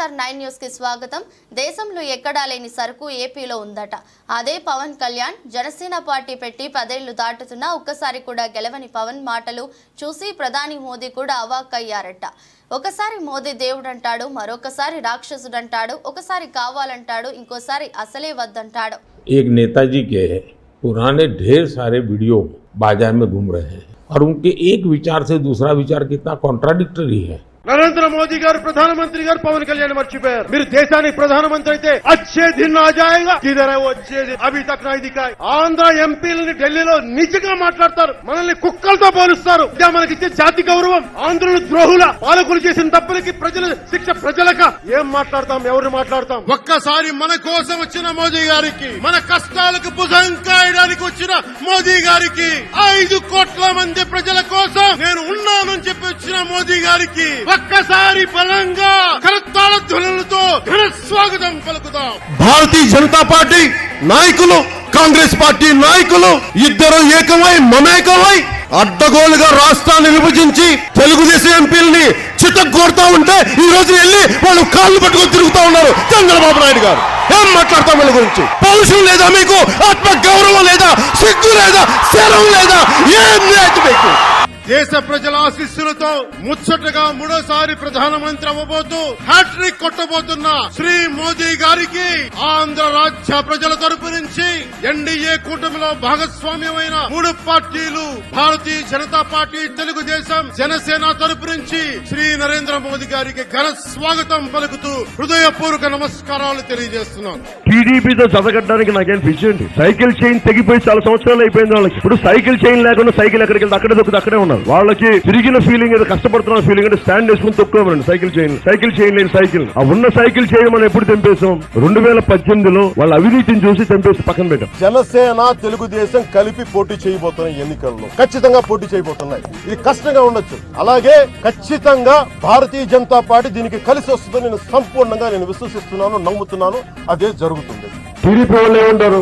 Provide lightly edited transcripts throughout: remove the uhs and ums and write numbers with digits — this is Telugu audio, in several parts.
వైఎస్ఆర్ 9 న్యూస్ కి స్వాగతం. దేశంలో ఎక్కడా లేని సరుకు ఏపీలో ఉందట. అదే పవన్ కళ్యాణ్ జనసేన పార్టీ పెట్టి 10 ఏళ్లు దాటుతున్నా ఒక్కసారి కూడా గెలవని పవన్ మాటలు చూసి ప్రధాని మోదీ కూడా అవాక్కయ్యారట. ఒకసారి మోదీ దేవుడు అంటాడు, మరొకసారి రాక్షసుడు అంటాడు, ఒకసారి కావాలంటాడు, ఇంకోసారి అసలే వద్దంటాడు. एक नेताजी के पुराने ढेर सारे वीडियो बाजार में घूम रहे हैं और उनके एक विचार से दूसरा विचार कितना कॉन्ट्राडिक्टरी है. नरेंद्र मोदी गाరు प्रधानमंत्री गाరు पवन कल्याण मर्चिपोयाరు. మీరు దేశానికి ప్రధానమంత్రి అయితే अच्छे दिन आ जाएगा. किधर है वो अच्छे दिन? अभी तक नहीं दिखा. ఆంధ్ర ఎంపీలని ఢిల్లీలో నిజంగా మాట్లాడతారు, మనల్ని కుక్కలతో పోలుస్తారు. ఇదే మనకి ఇచ్చే జాతి గౌరవం. ఆంధ్రులు ద్రోహుల, పాలకులు చేసిన తప్పులకి ప్రజల శిక్ష ప్రజలక. ఏం మాట్లాడతాం, ఎవరు మాట్లాడతాం? ఒక్కసారి మన కోసం వచ్చిన మోదీ గారికి, మన కష్టాలకు భుజం కాయడానికి వచ్చిన మోదీ గారికి, 5 కోట్ల మంది ప్రజల కోసం నేను ఉన్నానని చెప్పి వచ్చిన మోదీ గారికి ఒక్కసారి బలంగా కరతాళ ధ్వనులతో ఘన స్వాగతం పలుకుదాం. భారతీయ జనతా పార్టీ నాయకులు, కాంగ్రెస్ పార్టీ నాయకులు ఇద్దరు ఏకమై మమేకమై అడ్డగోలుగా రాష్ట్రాన్ని విభజించి తెలుగుదేశం ఎంపీలని చిత్తగొడతా ఉంటే ఈ రోజు వెళ్లి వాళ్ళు కాళ్ళు పట్టుకొని తిరుగుతా ఉన్నారు చంద్రబాబు నాయుడు గారు. ఏం మాట్లాడతాం వీళ్ళ గురించి? పౌరుషం లేదా మీకు? ఆత్మ గౌరవం లేదా? సిగ్గు లేదా? శరం లేదా? ఏం లేదు మీకు? దేశ ప్రజల ఆశీస్సులతో ముచ్చటగా 3వ ప్రధానమంత్రి అవ్వబోతూ హ్యాట్రిక్ కొట్టబోతున్న శ్రీ మోదీ గారికి ఆంధ్ర రాజ్య ప్రజల తరపు నుంచి ఎన్డీఏ కూటమిలో భాగస్వామ్యమైన 3 పార్టీలు భారతీయ జనతా పార్టీ, తెలుగుదేశం, జనసేన తరపు నుంచి శ్రీ నరేంద్ర మోదీ గారికి ఘన స్వాగతం పలుకుతూ హృదయపూర్వక నమస్కారాలు తెలియజేస్తున్నాను. టీడీపీతో చదగడానికి నాకేం పిచ్చేంటి? సైకిల్ చైన్ తెగిపోయి చాలా సంవత్సరాలు అయిపోయింది వాళ్ళకి. ఇప్పుడు సైకిల్ చైన్ లేకుండా సైకిల్ ఎక్కడికి వెళ్తే అక్కడే దొక్కుతుంది, అక్కడే ఉన్నారు. వాళ్ళకి తిరిగిన ఫీలింగ్ ఏదో కష్టపడుతున్న ఫీలింగ్ అంటే స్టాండ్ వేసుకుని తొక్కుకోమరండి సైకిల్ చైన్ లేని సైకిల్. ఆ ఉన్న సైకిల్ చైన్ మనం ఎప్పుడు తెంపేసాం? 2018లో వాళ్ళ అవినీతిని చూసి తెంపేసి పక్కన పెట్టాం. జనసేన, తెలుగుదేశం కలిపి పోటీ చేయబోతున్నాయి ఎన్నికల్లో. ఖచ్చితంగా పోటీ చేయబోతున్నాయి. ఇది కష్టంగా ఉండొచ్చు. అలాగే ఖచ్చితంగా భారతీయ జనతా పార్టీ దీనికి కలిసి వస్తుందని నేను సంపూర్ణంగా విశ్వసిస్తున్నాను, నమ్ముతున్నాను. అదే జరుగుతుంది. టీడీపీ వాళ్ళు ఏమంటారు?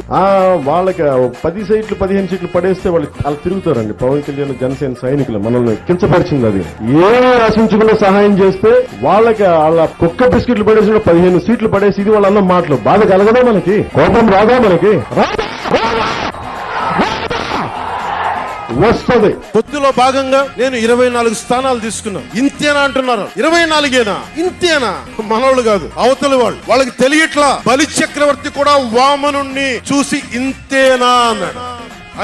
వాళ్ళకి 10 సీట్లు 15 సీట్లు పడేస్తే వాళ్ళు తిరుగుతారండి. పవన్ కళ్యాణ్ జనసేన సైనికులు మనల్ని కించపరిచింది. అది ఏమీ ఆశించకుండా సహాయం చేస్తే వాళ్ళకి వాళ్ళ కుక్క బిస్కెట్లు పడేసి 15 సీట్లు పడేసి ఇది వాళ్ళ అన్న మాటలు. బాధ కలగదా మనకి? కోపం రాదా మనకి? వస్తుంది. పొత్తులో భాగంగా నేను 24 స్థానాలు తీసుకున్నా. ఇంతేనా అంటున్నారు? 24ఏనా? ఇంతేనా? మనోళ్ళు కాదు, అవతలి వాళ్ళు. వాళ్ళకి తెలియట్లా. బలి చక్రవర్తి కూడా వామనుణ్ణి చూసి ఇంతేనా అన్నాడు.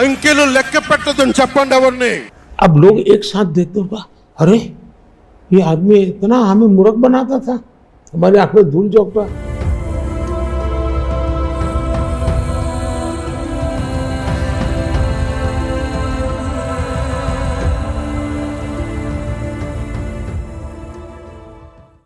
అంకెలు లెక్క పెట్టదని చెప్పండి ఎవరిని. अब लोग एक साथ देखते होगा, अरे ये आदमी इतना हमें मूर्ख बनाता था, हमारी आंख में धूल झोंकता.